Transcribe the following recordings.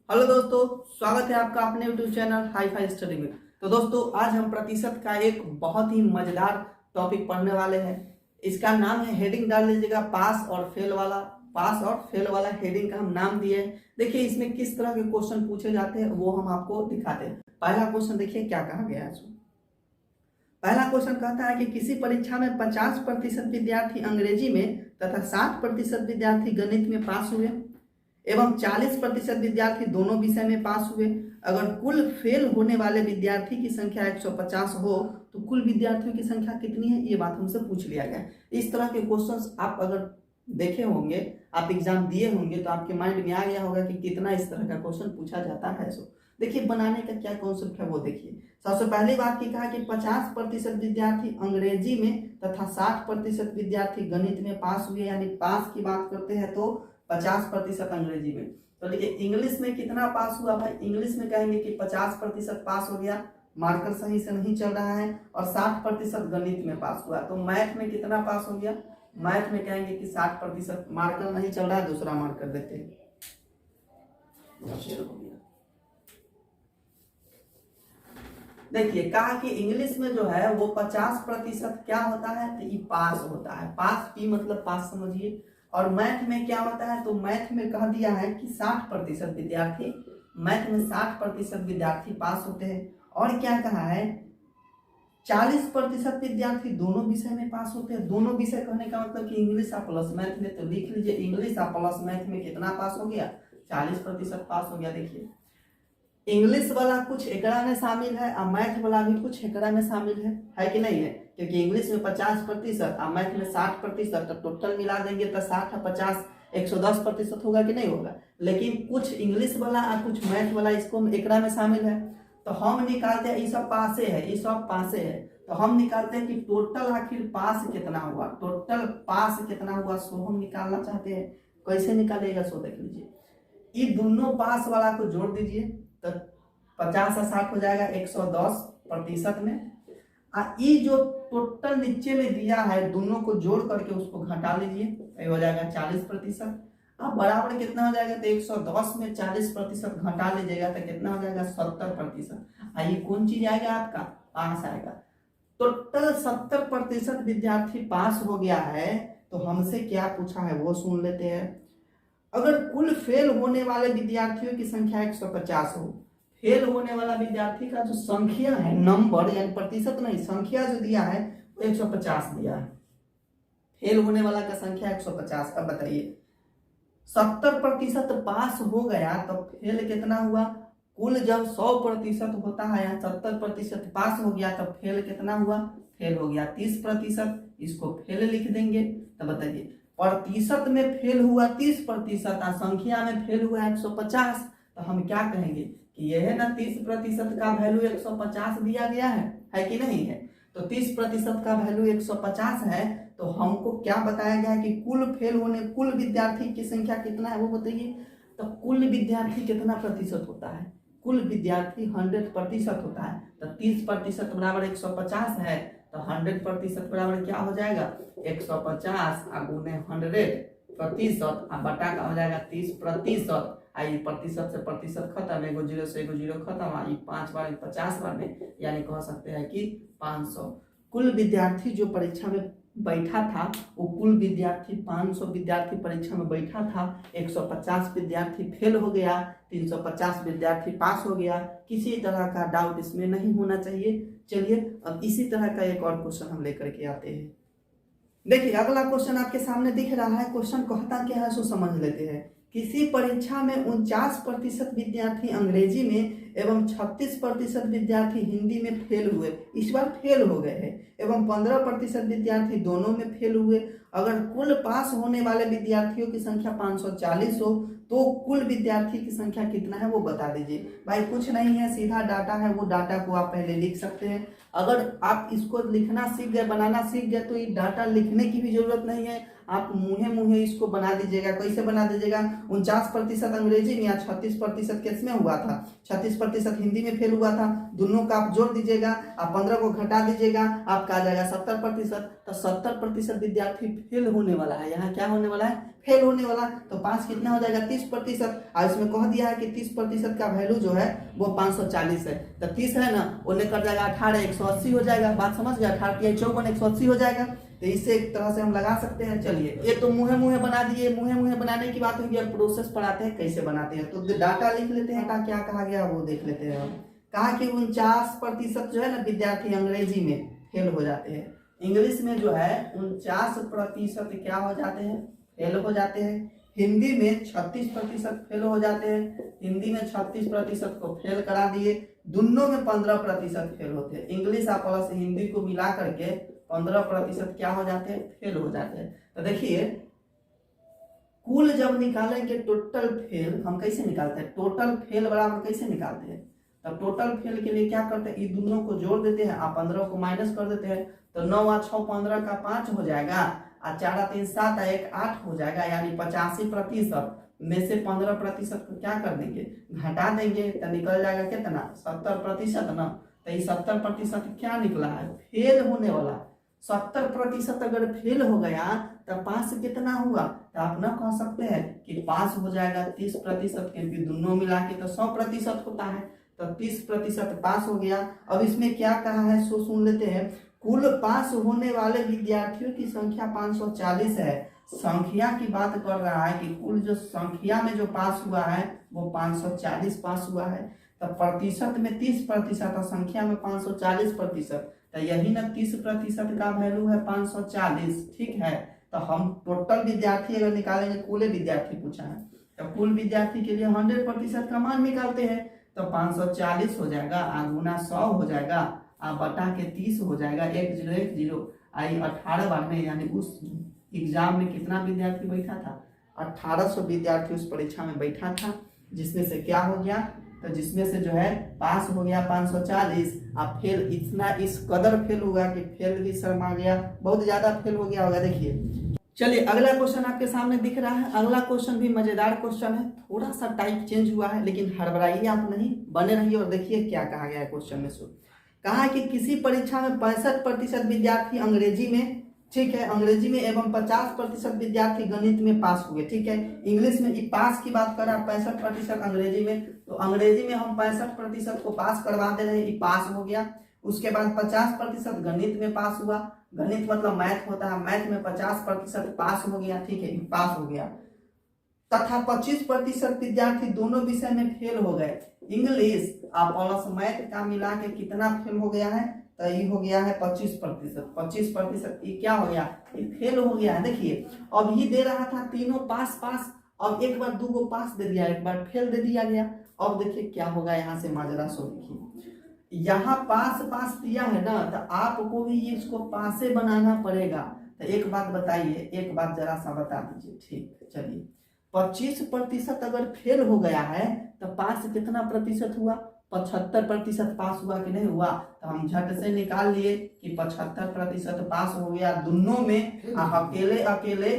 Hello दोस्तों, स्वागत है आपका अपने YouTube channel hi fi study में। तो दोस्तों, आज हम प्रतिशत का एक बहुत ही मजेदार टॉपिक पढ़ने वाले हैं। इसका नाम है, हेडिंग डाल लीजिएगा पास और फेल वाला। पास और फेल वाला हेडिंग का हम नाम दिए हैं। देखिए इसमें किस तरह के क्वेश्चन पूछे जाते हैं वो हम आपको दिखाते हैं। पहला क्वेश्चन देखिए क्या कहा गया है इसमें। पहला क्वेश्चन कहता है कि किसी परीक्षा में 50% विद्यार्थी अंग्रेजी में तथा 60% विद्यार्थी गणित में पास हुए एवं 40% विद्यार्थी दोनों विषय में पास हुए। अगर कुल फेल होने वाले विद्यार्थी की संख्या 150 हो तो कुल विद्यार्थियों की संख्या कितनी है, ये बात हमसे पूछ लिया गया। इस तरह के क्वेश्चंस आप अगर देखे होंगे, आप एग्जाम दिए होंगे तो आपके माइंड में आ गया होगा कि कितना इस तरह का क्वेश्चन पूछा जाता है। सो देखिए बनाने का क्या कॉन्सेप्ट है वो देखिए। सबसे पहली बात की कहा कि 50% विद्यार्थी अंग्रेजी में तथा 60% विद्यार्थी गणित में पास हुए, यानी पास की बात करते हैं तो 50% अंग्रेजी में। तो देखिए इंग्लिश में कितना पास हुआ भाई, इंग्लिश में कहेंगे कि 50% पास हो गया, मार्कर सही से नहीं चल रहा है, और 60% गणित में पास हुआ। तो मैथ में कितना पास हो गया, मैथ में कहेंगे कि 60%, मार्कर नहीं चल रहा है, दूसरा मार्कर देते हैं। देखिए कहा कि इंग्लिश में जो है वो 50% क्या होता है, तो ये पास होता है। पास पी मतलब पास समझिए। और मैथ में क्या होता है, तो मैथ में कह दिया है कि 60% विद्यार्थी, मैथ में 60% विद्यार्थी पास होते हैं। और क्या कहा है, 40% विद्यार्थी दोनों विषय में पास होते हैं। दोनों विषय कहने का मतलब कि इंग्लिश और प्लस मैथ में। तो लिख लीजिए इंग्लिश और प्लस मैथ में कितना पास हो गया, 40% पास हो गया। देखिए इंग्लिश वाला कुछ एकड़ा में शामिल है और मैथ वाला भी कुछ एकड़ा में शामिल है कि नहीं है, क्योंकि इंग्लिश में 50% और मैथ में 60%। तो टोटल मिला देंगे तो 60 और 50 110% होगा कि नहीं होगा। लेकिन कुछ इंग्लिश वाला और कुछ मैथ वाला इसको एकड़ा में शामिल है। तो हम निकालते हैं, ये सब पासे है, ये सब पासे है, तो हम निकालते हैं कि टोटल आखिर पास कितना हुआ, टोटल पास कितना हुआ, सो हम निकालना चाहते हैं। कैसे निकालेगा सो देख लीजिए। ये दोनों पास वाला को जोड़ दीजिए तो 50 और 60 हो जाएगा 110% में। ये जो टोटल नीचे में दिया है दोनों को जोड़ करके उसको घटा लीजिए, ये हो जाएगा 40%। अब बराबर कितना हो जाएगा, तो 110 में 40% घटा लीजिएगा तो कितना हो जाएगा 70%। ये कौन चीज आएगा आपका, पास आएगा। टोटल 70% विद्यार्थी पास हो गया है। तो हमसे क्या पूछा है वो सुन लेते हैं। अगर कुल फेल होने वाले विद्यार्थियों की संख्या 150 हो, फेल होने वाला विद्यार्थी का जो संख्या है, नंबर यानी प्रतिशत नहीं, संख्या जो दिया है वो 150 दिया है। फेल होने वाला का संख्या 150। अब बताइए 70% पास हो गया तो फेल कितना हुआ, कुल जब 100% होता है, यहाँ 70% पास हो गया तो फेल कितना हुआ, फेल हो गया 30%। इसको फेल लिख देंगे। तो बताइए प्रतिशत में फेल हुआ 30% और संख्या में फेल हुआ 150। तो हम क्या कहेंगे कि यह है ना 30% का वैल्यू 150 दिया गया है कि नहीं है। तो 30% का वैल्यू 150 है। तो हमको क्या बताया गया है कि कुल फेल होने, कुल विद्यार्थी की संख्या कितना है वो बताइए। तो कुल विद्यार्थी कितना प्रतिशत होता है, कुल विद्यार्थी 100% होता है। तो 30% बराबर 150 है, तो 100% बराबर क्या हो जाएगा 150 गुने 100% और बटा का हो जाएगा 30%। आई प्रतिशत से प्रतिशत खत्म, एगो जीरो से एगो जीरो खत्म, आई 5 बार 50 बार में, यानी कह सकते हैं कि 500। कुल विद्यार्थी जो परीक्षा में बैठा था वो कुल विद्यार्थी 500 विद्यार्थी परीक्षा में बैठा था। 150 विद्यार्थी फेल हो गया, 350 विद्यार्थी पास हो गया। किसी तरह का डाउट इसमें नहीं होना चाहिए। चलिए अब इसी तरह का एक और क्वेश्चन हम लेकर के आते हैं। देखिए अगला क्वेश्चन आपके सामने दिख रहा है। क्वेश्चन कहता क्या है सो समझ लेते हैं। किसी परीक्षा में 49% विद्यार्थी अंग्रेजी में एवं 36% विद्यार्थी हिंदी में फेल हुए, इस बार फेल हो गए हैं, एवं 15% विद्यार्थी दोनों में फेल हुए। अगर कुल पास होने वाले विद्यार्थियों की संख्या 540 हो तो कुल विद्यार्थी की संख्या कितना है वो बता दीजिए। भाई कुछ नहीं है, सीधा डाटा है, वो डाटा को आप पहले लिख सकते हैं। अगर आप इसको लिखना सीख गए, बनाना सीख गए, तो ये डाटा लिखने की भी जरूरत नहीं है। आप मुँहे मुँहे इसको बना दीजिएगा। कैसे बना दीजिएगा, 49% अंग्रेजी में या 36% किस में हुआ था, 36% हिंदी में फेल हुआ था, दोनों का आप जोड़ दीजिएगा, आप 15 को घटा दीजिएगा, आपका आ जाएगा 70%। तो 70% विद्यार्थी फेल होने वाला है। यहाँ क्या होने वाला है, फेल होने वाला। तो 5 कितना हो जाएगा, 30%। और इसमें कह दिया है कि 30% का वैल्यू जो है वो 540 है। तो 30 है ना, उन्हें कर जाएगा 18, 180 हो जाएगा। बात समझ गया, 18 54 180 हो जाएगा। तो इससे एक तरह से हम लगा सकते हैं। चलिए, ये तो मुँहे मुँहे बना दिए। मुँहे मुँहे बनाने की बात होगी, अब प्रोसेस पढ़ाते हैं कैसे बनाते हैं। तो डाटा लिख लेते हैं, क्या कहा गया वो देख लेते हैं हम। कहा कि 49% जो है ना विद्यार्थी अंग्रेजी में फेल हो जाते हैं। इंग्लिश में जो है 49% क्या हो जाते हैं, फेल हो जाते हैं। हिंदी में 36% फेल हो जाते हैं। हिंदी में 36% को फेल करा दिए। दोनों में 15% फेल होते हैं। इंग्लिश और प्लस हिंदी को मिला करके 15% क्या हो जाते हैं, फेल हो जाते हैं। तो देखिए, कुल जब निकालेंगे टोटल फेल, हम कैसे निकालते हैं, टोटल फेल बराबर कैसे निकालते हैं। तब टोटल फेल के लिए क्या करते हैं, ये दोनों को जोड़ देते हैं, आप 15 को माइनस कर देते हैं। तो 9 और 6 15 का 5 हो जाएगा, और 4 और 3 7 और 1 8 हो जाएगा। यानी 85% में से 15% को क्या कर देंगे, घटा देंगे। तो निकल जाएगा कितना, 70% ना। तो ये 70% क्या निकला है, फेल होने वाला। 70% अगर फेल हो गया तो पास कितना हुआ, तो आप ना कह सकते हैं कि पास हो जाएगा 30%, क्योंकि दोनों मिला के तो 100% होता है। तो 30% पास हो गया। अब इसमें क्या कहा है सो सुन लेते हैं। कुल पास होने वाले विद्यार्थियों की संख्या 540 है। संख्या की बात कर रहा है कि कुल जो संख्या में जो पास हुआ है वो 540 पास हुआ है। तो प्रतिशत में 30% और संख्या में 540%। तो यही ना 30% का वैल्यू है 540। ठीक है, तो हम टोटल विद्यार्थी अगर निकालेंगे, कुल विद्यार्थी पूछा है, तो कुल विद्यार्थी के लिए 100% का मान निकालते हैं। तो 540 हो जाएगा, गुना 100 हो जाएगा, बटा के 30 हो जाएगा, 1010 आई 18 बार में। यानी उस एग्जाम में कितना विद्यार्थी बैठा था, 1800 विद्यार्थी उस परीक्षा में बैठा था। जिसमें से क्या हो गया, तो जिसमें से जो है पास हो गया 540, अब फेल इतना इस कदर फेल हुआ कि फेल भी शर्मा गया, बहुत ज्यादा फेल हो गया होगा। देखिए, चलिए अगला क्वेश्चन आपके सामने दिख रहा है। अगला क्वेश्चन भी मजेदार क्वेश्चन है, थोड़ा सा टाइप चेंज हुआ है, लेकिन हड़बड़ाइए आप नहीं, बने रहिए और देखिए क्या कहा गया है क्वेश्चन में। कहा कि किसी परीक्षा में 65% विद्यार्थी अंग्रेजी में, ठीक है, अंग्रेजी में एवं 50% विद्यार्थी गणित में पास हुए। ठीक है, इंग्लिश में पास की बात कर रहा है 65%, अंग्रेजी में, तो अंग्रेजी में हम 65% को पास करवा दे रहे हैं, ये पास हो गया। उसके बाद 50% गणित में पास हुआ। गणित मतलब मैथ होता है, मैथ में 50% पास हो गया। ठीक है, पास हो गया। तथा 25% विद्यार्थी दोनों विषय में फेल हो गए। इंग्लिश और प्लस मैथ का मिला के कितना फेल हो गया है, तो ये हो गया है 25%। 25% ये क्या हो गया, ये फेल हो गया है। देखिए, अब ये दे रहा था तीनों पास पास, अब एक बार 2 पास दे दिया, एक बार फेल दे दिया गया। अब देखिए क्या होगा, यहाँ से माजरा सो देखिए, यहाँ पास पास दिया है ना, तो आपको भी इसको पासे बनाना पड़ेगा। तो एक बात बताइए, एक बात जरा सा बता दीजिए। ठीक, चलिए, 25% अगर फेल हो गया है तो पास कितना प्रतिशत हुआ, 75% पास हुआ कि नहीं हुआ। तो हम झट से निकाल लिए कि 75% पास हो गया दोनों में। अकेले अकेले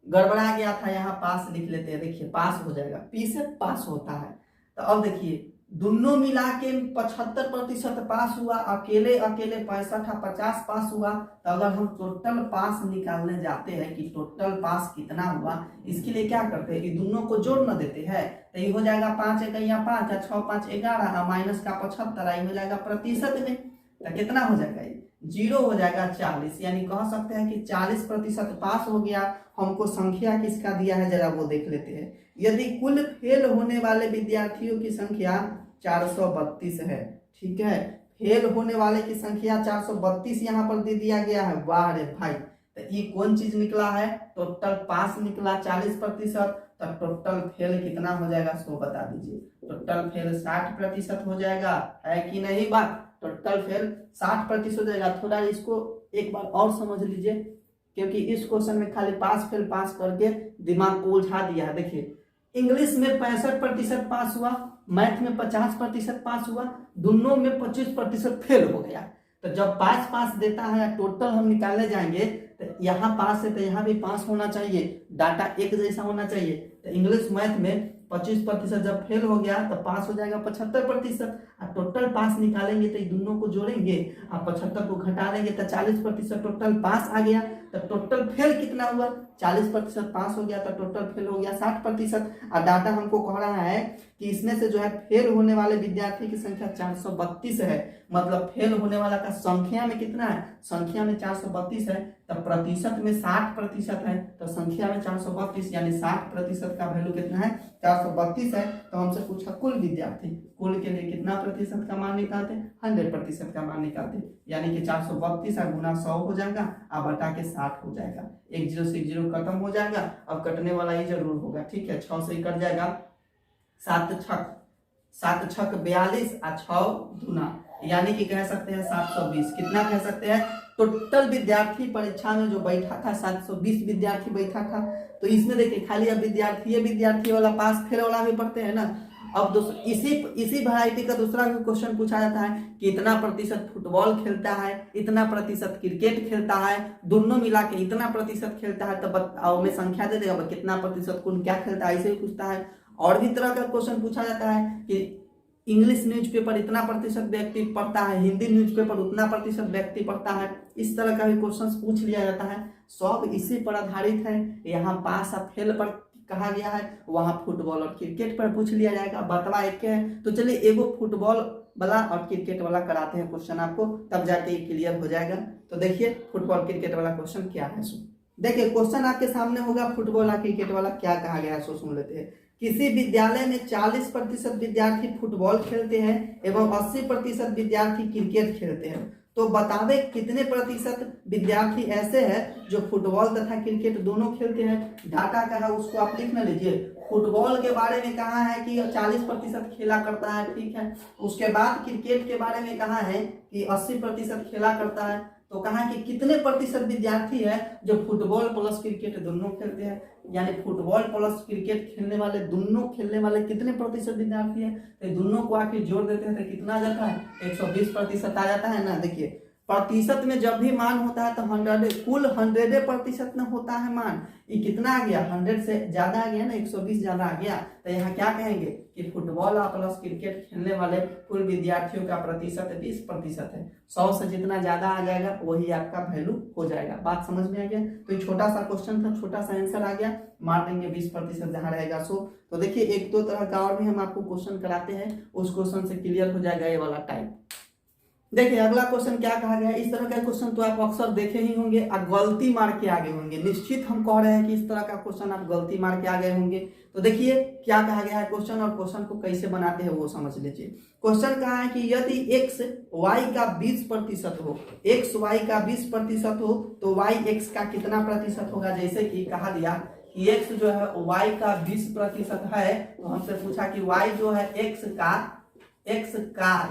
गड़बड़ा गया था, यहाँ पास लिख लेते हैं। देखिए पास हो जाएगा, पी से पास होता है। तो अब देखिए, दोनों मिला के 75% पास हुआ, अकेले अकेले 65 50 पास हुआ। तो अगर हम टोटल पास निकालने जाते हैं कि टोटल पास कितना हुआ, इसके लिए क्या करते हैं कि दोनों को जोड़ न देते हैं। तो ये हो जाएगा 5 1 5 और 6 5 11 माइनस का 75 हो जाएगा प्रतिशत में। तो कितना हो जाएगा, ये 0 हो जाएगा 40। यानी कह सकते हैं कि 40% पास हो गया। हमको संख्या किसका दिया है जरा वो देख लेते हैं। यदि कुल फेल होने वाले विद्यार्थियों की संख्या 432 है, ठीक है, फेल होने वाले की संख्या 432 यहाँ पर दे दिया गया है। वाह रे भाई, तो ये कौन चीज निकला है, टोटल पास निकला 40%। तो टोटल फेल कितना हो जाएगा सो बता दीजिए। टोटल फेल 60% हो जाएगा, है कि नहीं बात, टोटल फेल 60% हो जाएगा। थोड़ा इसको एक बार और समझ लीजिए, क्योंकि इस क्वेश्चन में खाली पास फेल पास करके दिमाग को उलझा दिया है। देखिए, इंग्लिश में 65% पास हुआ, मैथ में 50% पास हुआ, दोनों में 25% फेल हो गया। तो जब 5 देता है टोटल हम निकालने जाएंगे तो यहाँ 5 है तो यहाँ भी 5 होना चाहिए, डाटा एक जैसा होना चाहिए। तो इंग्लिश मैथ में 25% जब फेल हो गया तो पास हो जाएगा 75%। और टोटल पास निकालेंगे तो दोनों को जोड़ेंगे और 75 को घटा देंगे तो 40% टोटल पास आ गया। तो टोटल फेल कितना हुआ, 40% पास हो गया तो टोटल फेल हो गया 60%। और डाटा हमको कह रहा है कि इसमें से जो है फेल होने वाले विद्यार्थी की संख्या 432 है। मतलब फेल होने वाला का संख्या में कितना है, संख्या में 432 है, तो प्रतिशत में 60% है, तो संख्या में 432 यानी 60% का वैल्यू कितना है, 432 है। तो हमसे पूछा कुल विद्यार्थी, कुल के लिए कितना प्रतिशत का मान निकालते हैं, 100% का मान निकालते हैं। यानी कि 432 गुना 100 हो जाएगा और बटा के 60 हो जाएगा। एक जीरो से एक जीरो खत्म हो जाएगा। अब कटने वाला ही जरूर होगा, ठीक है, 6 से ही कट जाएगा। 7 छक 42 और 6 दूना यानी कि कह सकते हैं 720। कितना कह सकते हैं, टोटल विद्यार्थी परीक्षा में जो बैठा था 720 विद्यार्थी बैठा था। तो इसमें देखिए खाली अब विद्यार्थी वाला पास फेल वाला भी पढ़ते हैं ना। अब इसी वैरायटी का दूसरा भी क्वेश्चन पूछा जाता है कि इतना प्रतिशत फुटबॉल खेलता है, इतना प्रतिशत क्रिकेट खेलता है, दोनों मिला के इतना प्रतिशत खेलता है, तो में संख्या दे देगा कितना प्रतिशत कौन क्या खेलता है, ऐसे भी पूछता है। और भी तरह का क्वेश्चन पूछा जाता है कि इंग्लिश न्यूज़पेपर इतना प्रतिशत व्यक्ति पढ़ता है, हिंदी न्यूज़पेपर उतना प्रतिशत व्यक्ति पढ़ता है। इस तरह का भी क्वेश्चन पूछ लिया जाता है। सब इसी पर आधारित है। यहाँ पास और फेल पर कहा गया है, वहाँ फुटबॉल और क्रिकेट पर पूछ लिया जाएगा। बतवा एक है, तो चलिए एगो फुटबॉल वाला और क्रिकेट वाला कराते हैं क्वेश्चन आपको, तब जाके क्लियर हो जाएगा। तो देखिए फुटबॉल क्रिकेट वाला क्वेश्चन क्या है। देखिए क्वेश्चन आपके सामने होगा, फुटबॉल और क्रिकेट वाला क्या कहा गया है, सुन लेते हैं। किसी विद्यालय में 40% विद्यार्थी फुटबॉल खेलते हैं एवं 80% विद्यार्थी क्रिकेट खेलते हैं। तो बतावे कितने प्रतिशत विद्यार्थी ऐसे हैं जो फुटबॉल तथा क्रिकेट दोनों खेलते हैं। डाटा का है उसको आप लिख न लीजिए। फुटबॉल के बारे में कहा है कि 40% खेला करता है, ठीक है। उसके बाद क्रिकेट के बारे में कहा है कि 80% खेला करता है। तो कहा कि कितने प्रतिशत विद्यार्थी है जो फुटबॉल प्लस क्रिकेट दोनों खेलते हैं, यानी फुटबॉल प्लस क्रिकेट खेलने वाले दोनों खेलने वाले कितने प्रतिशत विद्यार्थी है। तो दोनों को आखिर जोड़ देते हैं तो कितना आ जाता है, 120% आ जाता है ना। देखिए प्रतिशत में जब भी मान होता है तो 100 कुल 100% में होता है मान। ये कितना आ गया, 100 से ज्यादा आ गया ना, 120 ज्यादा आ गया। तो यहाँ क्या कहेंगे कि फुटबॉल और प्लस क्रिकेट खेलने वाले कुल विद्यार्थियों का प्रतिशत 20% है। 100 से जितना ज्यादा आ जाएगा वही आपका वैल्यू हो जाएगा। बात समझ में आ गया। तो ये छोटा सा क्वेश्चन था, छोटा सा आंसर आ गया, मार देंगे 20% जहाँ रहेगा 100। तो देखिए एक दो तरह का और भी हम आपको क्वेश्चन कराते हैं, उस क्वेश्चन से क्लियर हो जाएगा ये वाला टाइप। देखिए अगला क्वेश्चन क्या कहा गया। इस तरह का क्वेश्चन तो आप अक्सर देखे ही होंगे और गलती मार के आगे होंगे। निश्चित हम कह रहे हैं कि इस तरह का क्वेश्चन आप गलती मार के आगे होंगे। तो देखिए क्या कहा गया है क्वेश्चन, और क्वेश्चन को कैसे बनाते हैं वो समझ लीजिए। क्वेश्चन कहा है कि यदि x y का 20% हो, x y का 20% हो तो y x का कितना प्रतिशत होगा। जैसे कि कहा दिया कि x जो है y का 20% है, तो हमसे पूछा कि y जो है x का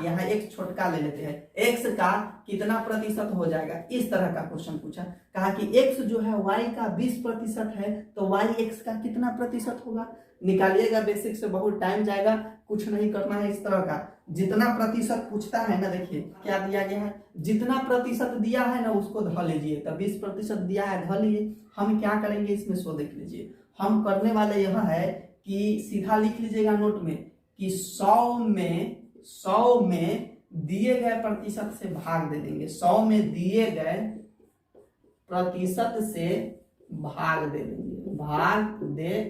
यहाँ x छोटका ले लेते हैं, x का कितना प्रतिशत हो जाएगा। इस तरह का क्वेश्चन पूछा। कहा कि x जो है y का 20% है तो y x का कितना प्रतिशत होगा। निकालिएगा, बेसिक से बहुत टाइम जाएगा, कुछ नहीं करना है। इस तरह का जितना प्रतिशत पूछता है ना, देखिए क्या दिया गया है, जितना प्रतिशत दिया है ना उसको ध लीजिए। तो 20% दिया है, ध लिए। हम क्या करेंगे इसमें सो देख लीजिए। हम करने वाले यह है कि सीधा लिख लीजिएगा नोट में कि 100 में दिए गए प्रतिशत से भाग दे देंगे। 100 में दिए गए प्रतिशत से भाग दे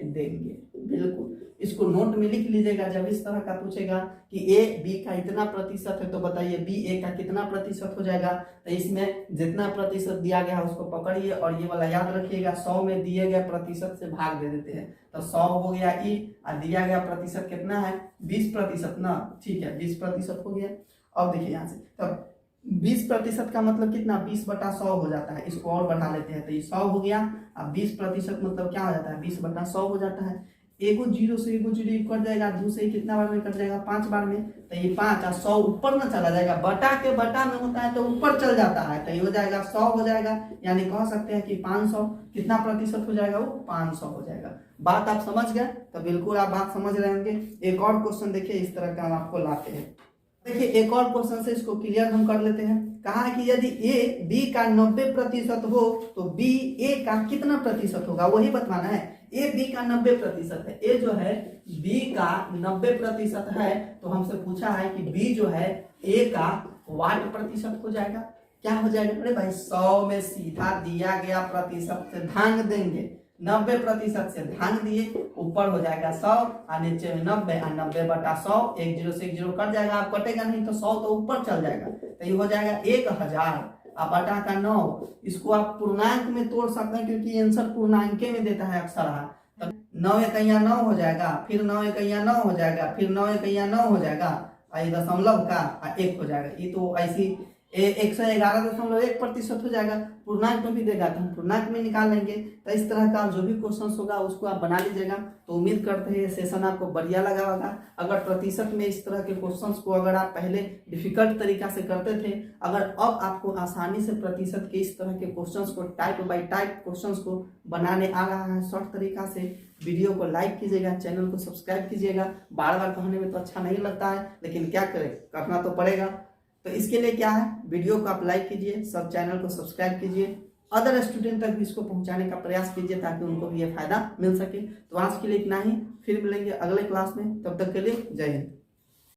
देंगे। बिल्कुल इसको नोट में लिख लीजिएगा। जब इस तरह का पूछेगा कि ए बी का इतना प्रतिशत है तो बताइए बी ए का कितना प्रतिशत हो जाएगा। तो इसमें जितना प्रतिशत दिया गया है उसको पकड़िए और ये वाला याद रखिएगा, 100 में दिए गए प्रतिशत से भाग दे देते हैं। तो 100 हो गया ई और दिया गया प्रतिशत कितना है, 20% ना, ठीक है 20% हो गया। अब देखिए यहाँ से तब 20% का मतलब कितना, 20/100 हो जाता है। इसको और बढ़ा लेते हैं तो ये 100 हो गया। अब 20% मतलब क्या हो जाता है, 20/100 हो जाता है। एगो जीरो से एगो जीरो कट जाएगा, 2 से कितना बार में कट जाएगा, 5 बार में। तो ये 5 और 100 ऊपर ना चला जाएगा, बटा के बटा में होता है तो ऊपर चल जाता है। तो ये हो जाएगा 100 हो जाएगा, यानी कह सकते हैं कि 500 कितना प्रतिशत हो जाएगा, वो 500 हो जाएगा। बात आप समझ गए। तो बिल्कुल आप बात समझ रहे होंगे। एक और क्वेश्चन देखिए, इस तरह का हम आपको लाते हैं। देखिए एक और क्वेश्चन से इसको क्लियर हम कर लेते हैं। कहा कि यदि ए बी का 90% हो तो बी ए का कितना प्रतिशत होगा, वही बताना है। ए बी का 90% है, ए जो है बी का 90% है, तो हमसे पूछा है कि बी जो है ए का वाट प्रतिशत हो जाएगा। क्या हो जाएगा? अरे भाई 100 में सीधा दिया गया प्रतिशत से भाग देंगे, 90% से भाग दिए, ऊपर हो जाएगा 100 और नीचे में 90, और 90/100, 1 0 से 1 0 कट जाएगा, आप कटेगा नहीं तो 100 तो ऊपर चल जाएगा, तो ये हो जाएगा 1000 और बटा का 9। इसको आप पूर्णांक में तोड़ सकते हैं क्योंकि आंसर पूर्णांक में देता है अक्सर। तो 9 एकैया 9 हो जाएगा, फिर 9 एकैया 9 हो जाएगा, फिर 9 एकैया 9 हो जाएगा, और ये दशमलव का 1 हो जाएगा। ये तो ऐसी 111.1% हो जाएगा। पूर्णांक में भी देगा तो हम पूर्णांक में निकाल लेंगे। तो इस तरह का जो भी क्वेश्चन होगा उसको आप बना लीजिएगा। तो उम्मीद करते हैं ये सेशन आपको बढ़िया लगा होगा। अगर प्रतिशत में इस तरह के क्वेश्चंस को अगर आप पहले डिफिकल्ट तरीका से करते थे, अगर अब आपको आसानी से प्रतिशत के इस तरह के क्वेश्चंस को टाइप बाय टाइप क्वेश्चंस को बनाने आ रहा है शॉर्ट तरीका से, वीडियो को लाइक कीजिएगा, चैनल को सब्सक्राइब कीजिएगा। बार बार कहने में तो अच्छा नहीं लगता है, लेकिन क्या करें, करना तो पड़ेगा। तो इसके लिए क्या है, वीडियो को आप लाइक कीजिए, सब चैनल को सब्सक्राइब कीजिए, अदर स्टूडेंट तक भी इसको पहुंचाने का प्रयास कीजिए ताकि उनको भी ये फायदा मिल सके। तो आज के लिए इतना ही, फिर मिलेंगे अगले क्लास में, तब तक के लिए जय हिंद।